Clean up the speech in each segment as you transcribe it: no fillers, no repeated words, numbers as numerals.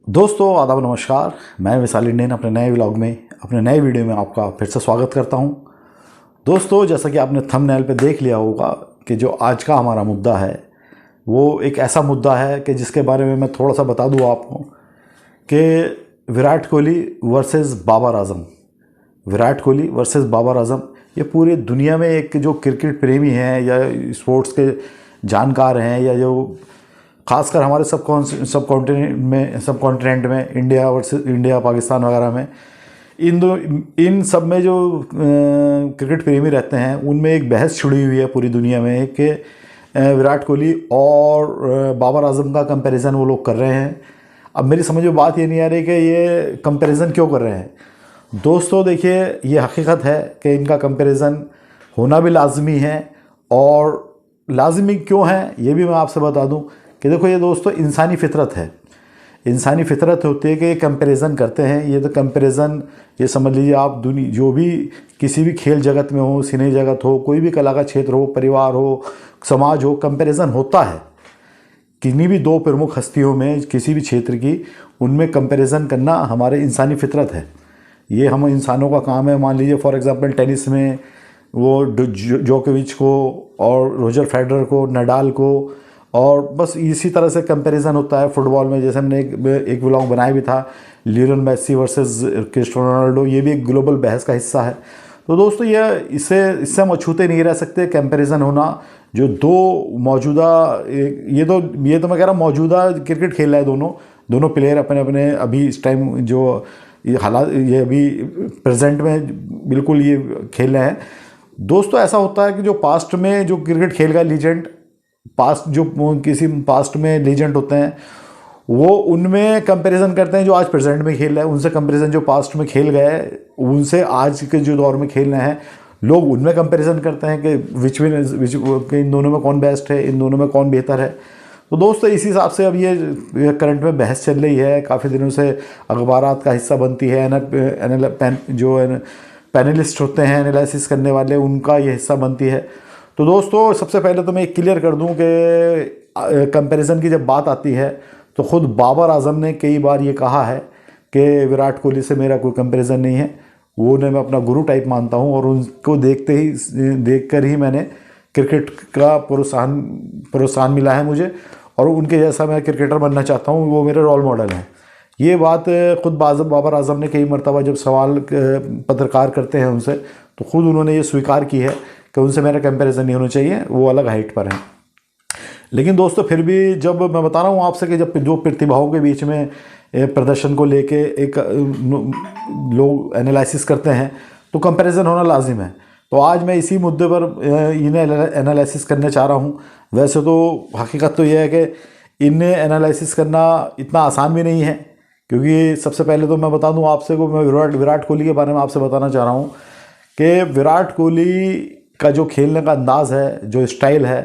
दोस्तों आदाब नमस्कार। मैं विशाल इंडियन अपने नए व्लॉग में अपने नए वीडियो में आपका फिर से स्वागत करता हूं। दोस्तों जैसा कि आपने थंबनेल पे देख लिया होगा कि जो आज का हमारा मुद्दा है वो एक ऐसा मुद्दा है कि जिसके बारे में मैं थोड़ा सा बता दूं आपको कि विराट कोहली वर्सेस बाबर आजम। विराट कोहली वर्सेस बाबर आजम ये पूरी दुनिया में एक जो क्रिकेट प्रेमी हैं या स्पोर्ट्स के जानकार हैं या जो खासकर हमारे सब कॉन्टिनेंट में इंडिया वर्सेस इंडिया पाकिस्तान वगैरह में इन सब में जो क्रिकेट प्रेमी रहते हैं उनमें एक बहस छिड़ी हुई है पूरी दुनिया में कि विराट कोहली और बाबर आजम का कंपैरिजन वो लोग कर रहे हैं। अब मेरी समझ में बात ये नहीं आ रही कि ये कंपैरिजन क्यों कर रहे हैं। दोस्तों देखिए, ये हकीकत है कि इनका कंपैरिजन होना भी लाजमी है, और लाजमी क्यों है ये भी मैं आपसे बता दूं कि देखो ये दोस्तों इंसानी फितरत है। इंसानी फितरत होती है कि कंपैरिजन करते हैं। ये तो कंपैरिजन ये समझ लीजिए आप दुनिया जो भी किसी भी खेल जगत में हो, सिने जगत हो, कोई भी कला का क्षेत्र हो, परिवार हो, समाज हो, कंपैरिजन होता है। किन्हीं भी दो प्रमुख हस्तियों में किसी भी क्षेत्र की, उनमें कंपैरिजन करना हमारे इंसानी फितरत है। ये हम इंसानों का काम है। मान लीजिए फॉर एग्जांपल टेनिस में वो जोकोविच को और रोजर फेडरर को, नडाल को, और बस इसी तरह से कंपैरिजन होता है। फुटबॉल में जैसे हमने एक व्लॉग बनाया भी था, Lionel Messi versus Cristiano Ronaldo, ये भी एक ग्लोबल बहस का हिस्सा है। तो दोस्तों ये इससे हम अछूते नहीं रह सकते। कंपैरिजन होना जो दो मौजूदा ये तो मैं कह रहा हूँ मौजूदा क्रिकेट खेल रहा है, दोनों प्लेयर अपने अपने अभी इस टाइम जो ये हालात ये अभी प्रेजेंट में बिल्कुल ये खेल रहे हैं। दोस्तों ऐसा होता है कि जो पास्ट में जो क्रिकेट खेल का लीजेंड, किसी पास्ट में लीजेंड होते हैं, वो उनमें कंपैरिजन करते हैं जो आज प्रेजेंट में खेल रहे हैं उनसे। कंपैरिजन जो पास्ट में खेल गए उनसे आज के जो दौर में खेल रहे हैं लोग, उनमें कंपैरिजन करते हैं कि इन दोनों में कौन बेस्ट है, इन दोनों में कौन बेहतर है। तो दोस्तों इसी हिसाब से अब ये करंट में बहस चल रही है। काफ़ी दिनों से अखबारात का हिस्सा बनती है। जो पैनलिस्ट होते हैं एनालिसिस करने वाले, उनका ये हिस्सा बनती है। तो दोस्तों सबसे पहले तो मैं एक क्लियर कर दूं कि कंपैरिजन की जब बात आती है तो ख़ुद बाबर आजम ने कई बार ये कहा है कि विराट कोहली से मेरा कोई कंपैरिजन नहीं है। वो उन्हें मैं अपना गुरु टाइप मानता हूं, और उनको देखकर ही मैंने क्रिकेट का प्रोत्साहन मिला है मुझे, और उनके जैसा मैं क्रिकेटर बनना चाहता हूँ। वो मेरे रोल मॉडल हैं। ये बात खुद बाबर आजम ने कई मरतबा जब सवाल पत्रकार करते हैं उनसे, तो खुद उन्होंने ये स्वीकार की है कि उनसे मेरा कंपैरिजन नहीं होना चाहिए, वो अलग हाइट पर हैं। लेकिन दोस्तों फिर भी जब मैं बता रहा हूँ आपसे कि जब जो प्रतिभाओं के बीच में प्रदर्शन को लेके एक लोग एनालिसिस करते हैं तो कंपैरिजन होना लाजिम है। तो आज मैं इसी मुद्दे पर इन्हें एनालिसिस करने चाह रहा हूँ। वैसे तो हकीकत तो यह है कि इन्हें एनालिसिस करना इतना आसान भी नहीं है, क्योंकि सबसे पहले तो मैं बता दूँ आपसे को मैं विराट कोहली के बारे में आपसे बताना चाह रहा हूँ कि विराट कोहली का जो खेलने का अंदाज़ है, जो स्टाइल है,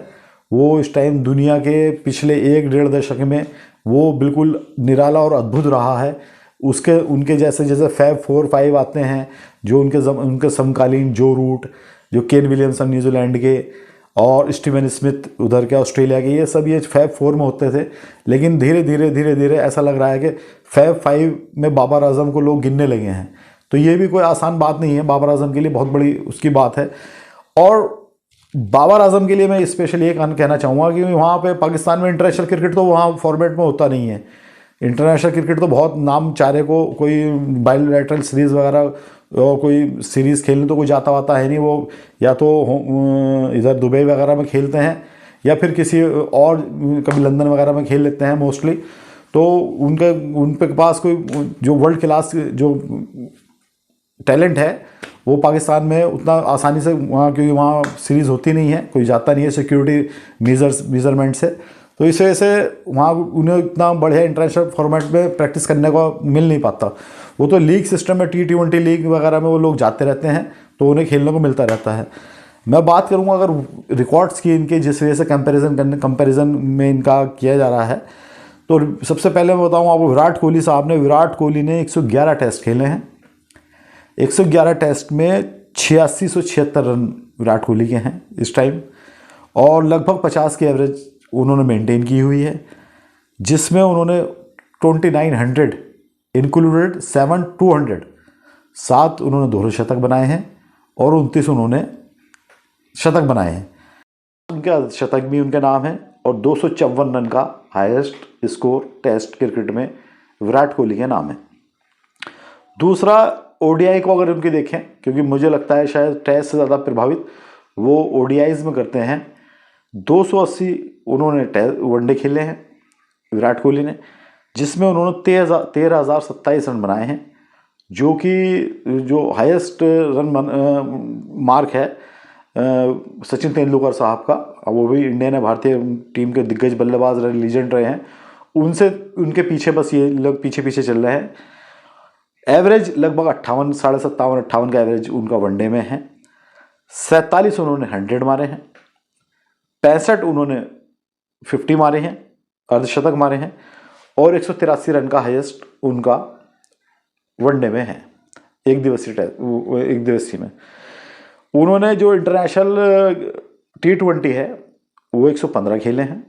वो इस टाइम दुनिया के पिछले 1-1.5 दशक में वो बिल्कुल निराला और अद्भुत रहा है। उनके जैसे फैब 4-5 आते हैं जो उनके समकालीन, जो रूट, जो केन विलियमसन न्यूजीलैंड के, और स्टीवन स्मिथ उधर के ऑस्ट्रेलिया के, ये सब ये फैब 4 में होते थे। लेकिन धीरे धीरे ऐसा लग रहा है कि फैब 5 में बाबर आजम को लोग गिनने लगे हैं। तो ये भी कोई आसान बात नहीं है, बाबर आजम के लिए बहुत बड़ी उसकी बात है। और बाबर आजम के लिए मैं स्पेशली ये कहना चाहूँगा कि वहाँ पे पाकिस्तान में इंटरनेशनल क्रिकेट तो वहाँ फॉर्मेट में होता नहीं है। इंटरनेशनल क्रिकेट तो बहुत नाम चारे को, कोई बायलैटरल सीरीज़ वगैरह और कोई सीरीज़ खेलने तो कोई जाता वाता है नहीं। वो या तो इधर दुबई वगैरह में खेलते हैं या फिर किसी और कभी लंदन वगैरह में खेल लेते हैं मोस्टली। तो उनके पास कोई जो वर्ल्ड क्लास जो टैलेंट है वो पाकिस्तान में उतना आसानी से वहाँ, क्योंकि वहाँ सीरीज़ होती नहीं है, कोई जाता नहीं है सिक्योरिटी मेजरमेंट से। तो इस वजह से वहाँ उन्हें इतना बढ़िया इंटरनेशनल फॉर्मेट में प्रैक्टिस करने को मिल नहीं पाता। वो तो लीग सिस्टम में T20 लीग वगैरह में वो लोग जाते रहते हैं, तो उन्हें खेलने को मिलता रहता है। मैं बात करूँगा अगर रिकॉर्ड्स की इनके, जिस वजह से कंपैरिजन में इनका किया जा रहा है, तो सबसे पहले मैं बताऊँ आपको विराट कोहली ने 111 टेस्ट खेले हैं। 111 टेस्ट में 8676 रन विराट कोहली के हैं इस टाइम, और लगभग 50 की एवरेज उन्होंने मेंटेन की हुई है, जिसमें उन्होंने 2900 इंक्लूडेड 7 7 उन्होंने दोहरे शतक बनाए हैं और 29 उन्होंने शतक बनाए हैं। उनका शतक भी उनके नाम है और 254 रन का हाईएस्ट स्कोर टेस्ट क्रिकेट में विराट कोहली के नाम है। दूसरा ओडीआई को अगर उनकी देखें, क्योंकि मुझे लगता है शायद टेस्ट से ज़्यादा प्रभावित वो ओडीआईज में करते हैं, 280 उन्होंने वनडे खेले हैं विराट कोहली ने, जिसमें उन्होंने 13,027 रन बनाए हैं, जो कि जो हाईएस्ट रन मार्क है सचिन तेंदुलकर साहब का। वो भी इंडियन है, भारतीय टीम के दिग्गज बल्लेबाज रहे, लीजेंड रहे हैं, उनसे उनके पीछे बस ये लोग पीछे पीछे चल रहे हैं। एवरेज लगभग 58, 57, 58 का एवरेज उनका वनडे में है। 47 उन्होंने 100 मारे हैं, 65 उन्होंने 50 मारे हैं, अर्धशतक मारे हैं, और 183 रन का हाईएस्ट उनका वनडे में है। एक दिवसीय में उन्होंने जो इंटरनेशनल T20 है वो 115 खेले हैं,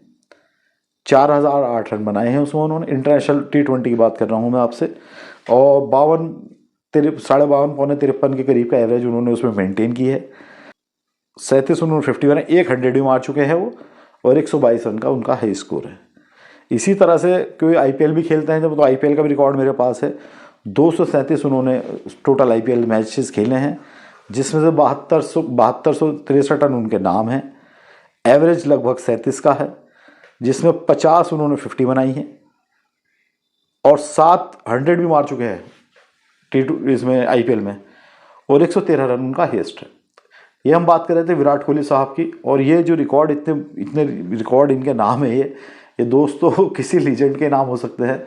4008 रन बनाए हैं उसमें उन्होंने। इंटरनेशनल T20 की बात कर रहा हूँ मैं आपसे। और 52 पौने 53 के करीब का एवरेज उन्होंने उसमें मेंटेन की है। 37 उन्होंने 50 बनाए, 100 भी मार चुके हैं वो, और 122 रन का उनका हाई स्कोर है। इसी तरह से कोई आईपीएल भी खेलते हैं जब, तो आईपीएल का भी रिकॉर्ड मेरे पास है। 237 उन्होंने टोटल आईपीएल मैचेस खेले हैं, जिसमें से 7263 रन उनके नाम हैं। एवरेज लगभग 37 का है, जिसमें 50 उन्होंने 50 बनाई है, और 700 भी मार चुके हैं इसमें आईपीएल में, और 113 रन उनका हाईएस्ट है। ये हम बात कर रहे थे विराट कोहली साहब की। और ये जो रिकॉर्ड इतने रिकॉर्ड इनके नाम है, ये दोस्तों किसी लीजेंड के नाम हो सकते हैं।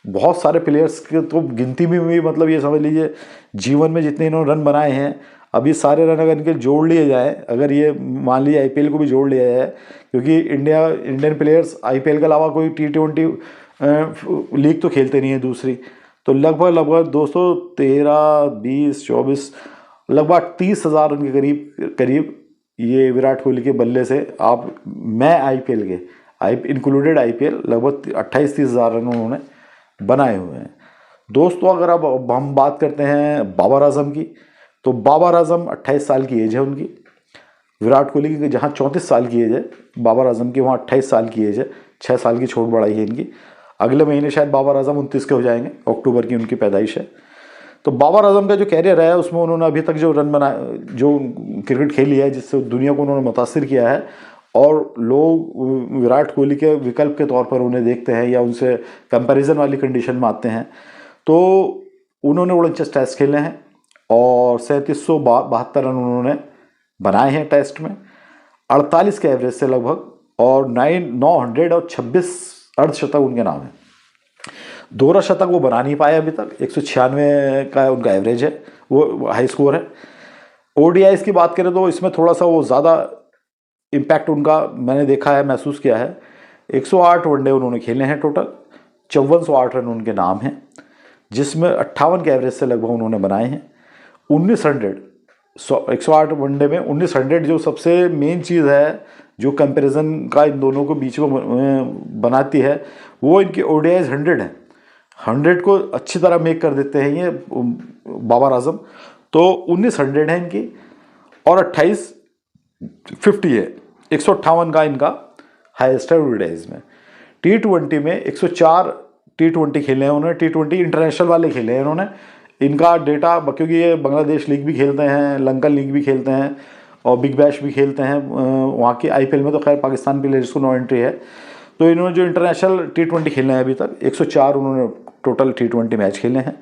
बहुत सारे प्लेयर्स के तो गिनती में भी, मतलब ये समझ लीजिए जीवन में जितने इन्होंने रन बनाए हैं, अभी सारे रन अगर इनके जोड़ लिए जाए, अगर ये मान लीजिए आईपीएल को भी जोड़ लिया जाए, क्योंकि इंडियन प्लेयर्स आईपीएल के अलावा कोई T20 लीग तो खेलते नहीं है दूसरी, तो लगभग 213, 20, 24, लगभग 30,000 रन के करीब ये विराट कोहली के बल्ले से आप आईपीएल के इंक्लूडेड आईपीएल लगभग 28-30,000 रन उन्होंने बनाए हुए हैं। दोस्तों अगर अब हम बात करते हैं बाबर आजम की, तो बाबर आजम 28 साल की एज है उनकी। विराट कोहली की जहाँ 34 साल की एज है, बाबर आजम की वहाँ 28 साल की एज है। 6 साल की छोट बढ़ाई है इनकी। अगले महीने शायद बाबर आजम 29 के हो जाएंगे, अक्टूबर की उनकी पैदाइश है। तो बाबर आजम का जो कैरियर है उसमें उन्होंने अभी तक जो रन बनाए, जो क्रिकेट खेली है, जिससे दुनिया को उन्होंने मुतासिर किया है, और लोग विराट कोहली के विकल्प के तौर पर उन्हें देखते हैं या उनसे कंपैरिजन वाली कंडीशन में आते हैं। तो उन्होंने 49 टेस्ट खेले हैं और 3772 रन उन्होंने बनाए हैं टेस्ट में, 48 के एवरेज से लगभग, और 926 अर्धशतक उनके नाम है। दोहरा शतक वो बना नहीं पाए अभी तक, 196 का उनका एवरेज है, वो हाई स्कोर है। ओडीआईस की बात करें तो इसमें थोड़ा सा वो ज़्यादा इम्पैक्ट उनका मैंने देखा है, महसूस किया है। 108 वनडे उन्होंने खेले हैं टोटल, 5408 रन उनके नाम हैं, जिसमें 58 के एवरेज से लगभग उन्होंने बनाए हैं। 1900 108 वनडे में 1900 जो सबसे मेन चीज़ है, जो कंपैरिजन का इन दोनों को बीच में बनाती है, वो इनकी ओडीआईज 100 है। 100 को अच्छी तरह मेक कर देते हैं ये बाबर आजम। तो 1900 है इनकी, और 28 50 है। 158 का इनका हाईएस्ट है ओडीआईज में। T20 में 104 T20 खेले हैं उन्होंने, T20 इंटरनेशनल वाले खेले हैं इन्होंने। इनका डेटा, क्योंकि ये बांग्लादेश लीग भी खेलते हैं, लंकन लीग भी खेलते हैं, और बिग बैश भी खेलते हैं वहाँ की। आईपीएल में तो खैर पाकिस्तान प्लेयर्स को नो एंट्री है। तो इन्होंने जो इंटरनेशनल T20 खेले हैं अभी तक, 104 उन्होंने टोटल T20 मैच खेले हैं,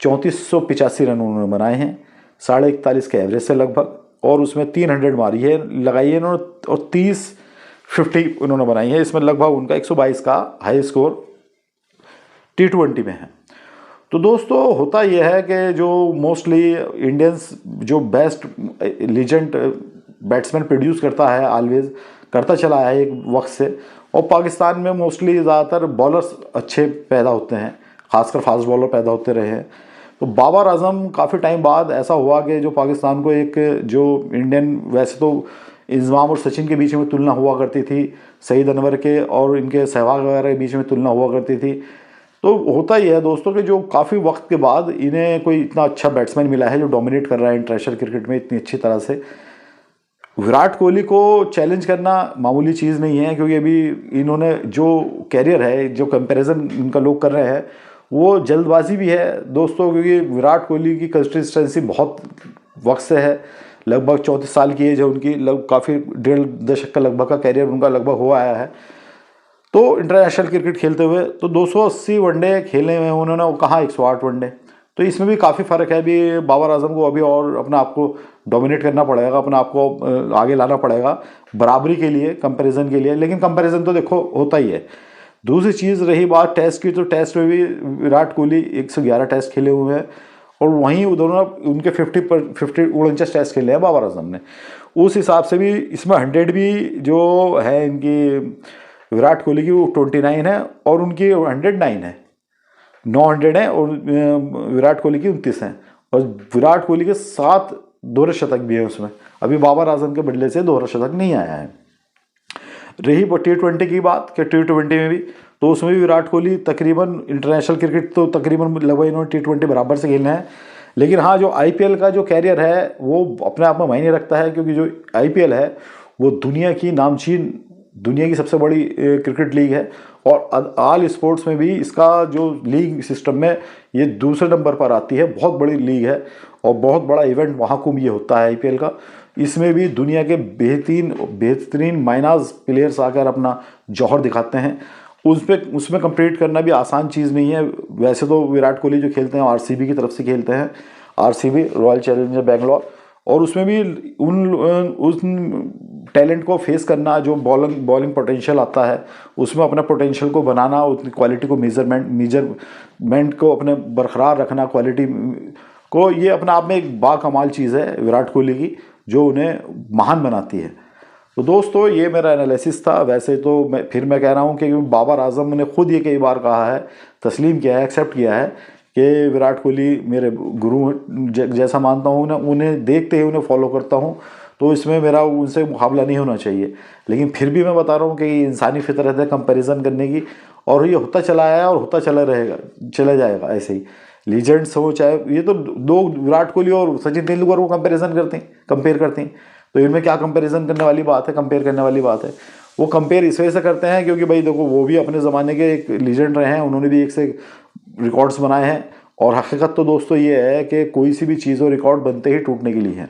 3485 रन उन्होंने बनाए हैं, 41.5 के एवरेज से लगभग, और उसमें 300 मारी है, लगाई है इन्होंने, और 30-50 उन्होंने बनाई है। इसमें लगभग उनका 122 का हाई स्कोर T20 में है। तो दोस्तों होता यह है कि जो मोस्टली इंडियंस जो बेस्ट लीजेंड बैट्समैन प्रोड्यूस करता है, ऑलवेज करता चला है एक वक्त से, और पाकिस्तान में मोस्टली ज़्यादातर बॉलर्स अच्छे पैदा होते हैं, खासकर फास्ट बॉलर पैदा होते रहे हैं। तो बाबर आजम काफ़ी टाइम बाद ऐसा हुआ कि जो पाकिस्तान को एक जो इंडियन, वैसे तो इंजमाम और सचिन के बीच में तुलना हुआ करती थी, सईद अनवर के और इनके सहवाग वगैरह के बीच में तुलना हुआ करती थी, तो होता ही है दोस्तों कि जो काफ़ी वक्त के बाद इन्हें कोई इतना अच्छा बैट्समैन मिला है जो डोमिनेट कर रहा है इंटरनेशनल क्रिकेट में इतनी अच्छी तरह से। विराट कोहली को चैलेंज करना मामूली चीज़ नहीं है, क्योंकि अभी इन्होंने जो कैरियर है, जो कंपैरिजन इनका लोग कर रहे हैं, वो जल्दबाजी भी है दोस्तों, क्योंकि विराट कोहली की कंसिस्टेंसी बहुत वक्त से है। लगभग 34 साल की एज है उनकी, काफ़ी 1.5 दशक का लगभग का कैरियर उनका लगभग हो आया है तो इंटरनेशनल क्रिकेट खेलते हुए। तो 280 वनडे खेले हुए हैं उन्होंने, और कहाँ 108 वनडे। तो इसमें भी काफ़ी फ़र्क है। अभी बाबर आजम को अभी और अपना आप को डोमिनेट करना पड़ेगा, अपना आप को आगे लाना पड़ेगा बराबरी के लिए, कंपैरिजन के लिए। लेकिन कंपैरिजन तो देखो होता ही है। दूसरी चीज़ रही बात टेस्ट की, तो टेस्ट में भी विराट कोहली 111 टेस्ट खेले हुए हैं, और वहीं दोनों उनके 49 टेस्ट खेले हैं बाबर आजम ने। उस हिसाब से भी इसमें 100 भी जो है इनकी विराट कोहली की वो 29 है, और उनकी 109 है, 900 है, और विराट कोहली की 29 है। और विराट कोहली के 7 दोहरे शतक भी है उसमें। अभी बाबर आजम के बदले से दोहरा शतक नहीं आया है। रही T20 की बात कि T20 में भी, तो उसमें भी विराट कोहली तकरीबन इंटरनेशनल क्रिकेट तो तकरीबन लगभग इन्होंने T20 बराबर से खेलना है। लेकिन हाँ, जो IPL का जो कैरियर है वो अपने आप में मायने रखता है, क्योंकि जो IPL है वो दुनिया की नामचीन, दुनिया की सबसे बड़ी क्रिकेट लीग है, और ऑल स्पोर्ट्स में भी इसका जो लीग सिस्टम में ये दूसरे नंबर पर आती है। बहुत बड़ी लीग है और बहुत बड़ा इवेंट महाकुंभ ये होता है IPL का। इसमें भी दुनिया के बेहतरीन माइनाज प्लेयर्स आकर अपना जौहर दिखाते हैं। उसमें कम्पीट करना भी आसान चीज़ नहीं है। वैसे तो विराट कोहली जो खेलते हैं RCB की तरफ से खेलते हैं, RCB रॉयल चैलेंजर बेंगलोर, और उसमें भी उस टैलेंट को फेस करना, जो बॉलिंग पोटेंशियल आता है उसमें अपना पोटेंशियल को बनाना, उतनी क्वालिटी को मेजरमेंट को अपने बरकरार रखना, क्वालिटी को, ये अपने आप में एक बाकमाल चीज़ है विराट कोहली की, जो उन्हें महान बनाती है। तो दोस्तों ये मेरा एनालिसिस था। वैसे तो मैं कह रहा हूँ कि बाबर आजम ने खुद ये कई बार कहा है, तस्लीम किया है, एक्सेप्ट किया है कि विराट कोहली मेरे गुरु जैसा मानता हूँ, उन्हें देखते ही उन्हें फॉलो करता हूँ, तो इसमें मेरा उनसे मुकाबला नहीं होना चाहिए। लेकिन फिर भी मैं बता रहा हूँ कि ये इंसानी फितरत है कंपैरिजन करने की, और ये होता चला आया और होता चला जाएगा ऐसे ही। लीजेंड्स हो चाहे, ये तो लोग विराट कोहली और सचिन तेंदुलकर को कंपेयर करते हैं, तो इनमें क्या कंपैरिजन करने वाली बात है, कंपेयर करने वाली बात है। वो कंपेयर इस वजह से करते हैं क्योंकि भाई देखो, वो भी अपने ज़माने के एक लीजेंड रहे हैं, उन्होंने भी एक से रिकॉर्ड्स बनाए हैं। और हकीकत तो दोस्तों ये है कि कोई सी भी चीज़ हो, रिकॉर्ड बनते ही टूटने के लिए है,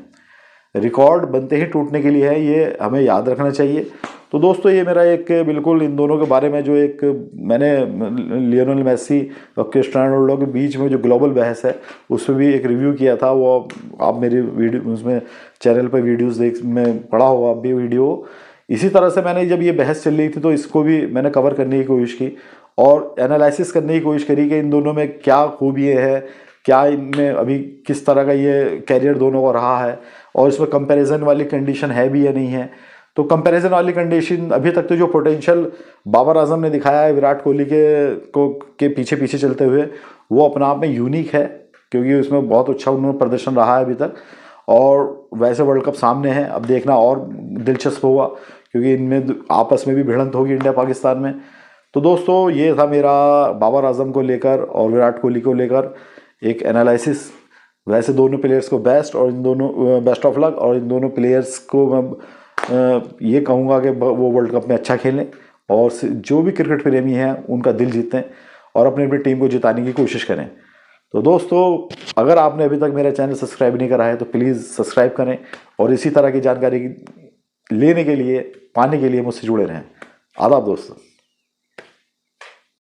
रिकॉर्ड बनते ही टूटने के लिए है, ये हमें याद रखना चाहिए। तो दोस्तों ये मेरा एक बिल्कुल इन दोनों के बारे में जो एक मैंने लियोनेल मेसी और क्रिस्टियानो रोनाल्डो के बीच में जो ग्लोबल बहस है उसमें भी एक रिव्यू किया था, वो आप मेरी वीडियो उसमें चैनल पर वीडियोस में पढ़ा होगा आप भी वीडियो। इसी तरह से मैंने जब ये बहस चल रही थी तो इसको भी मैंने कवर करने की कोशिश की और एनालिसिस करने की कोशिश करी कि इन दोनों में क्या खूबियाँ हैं, क्या इनमें अभी किस तरह का ये कैरियर दोनों का रहा है, और इसमें कंपैरिजन वाली कंडीशन है भी या नहीं है। तो कंपैरिजन वाली कंडीशन अभी तक तो जो पोटेंशियल बाबर आजम ने दिखाया है विराट कोहली के पीछे पीछे चलते हुए, वो अपना आप में यूनिक है, क्योंकि उसमें बहुत अच्छा उन्होंने प्रदर्शन रहा है अभी तक। और वैसे वर्ल्ड कप सामने है, अब देखना और दिलचस्प होगा, क्योंकि इनमें आपस में भी भिड़ंत होगी इंडिया पाकिस्तान में। तो दोस्तों ये था मेरा बाबर आजम को लेकर और विराट कोहली को लेकर एक एनालिसिस। वैसे दोनों प्लेयर्स को बेस्ट और इन दोनों बेस्ट ऑफ लक, और इन दोनों प्लेयर्स को मैं ये कहूँगा कि वो वर्ल्ड कप में अच्छा खेलें और जो भी क्रिकेट प्रेमी हैं उनका दिल जीतें और अपनी अपनी टीम को जिताने की कोशिश करें। तो दोस्तों अगर आपने अभी तक मेरा चैनल सब्सक्राइब नहीं करा है तो प्लीज़ सब्सक्राइब करें और इसी तरह की जानकारी लेने के लिए, पाने के लिए मुझसे जुड़े रहें। आदाब दोस्तों।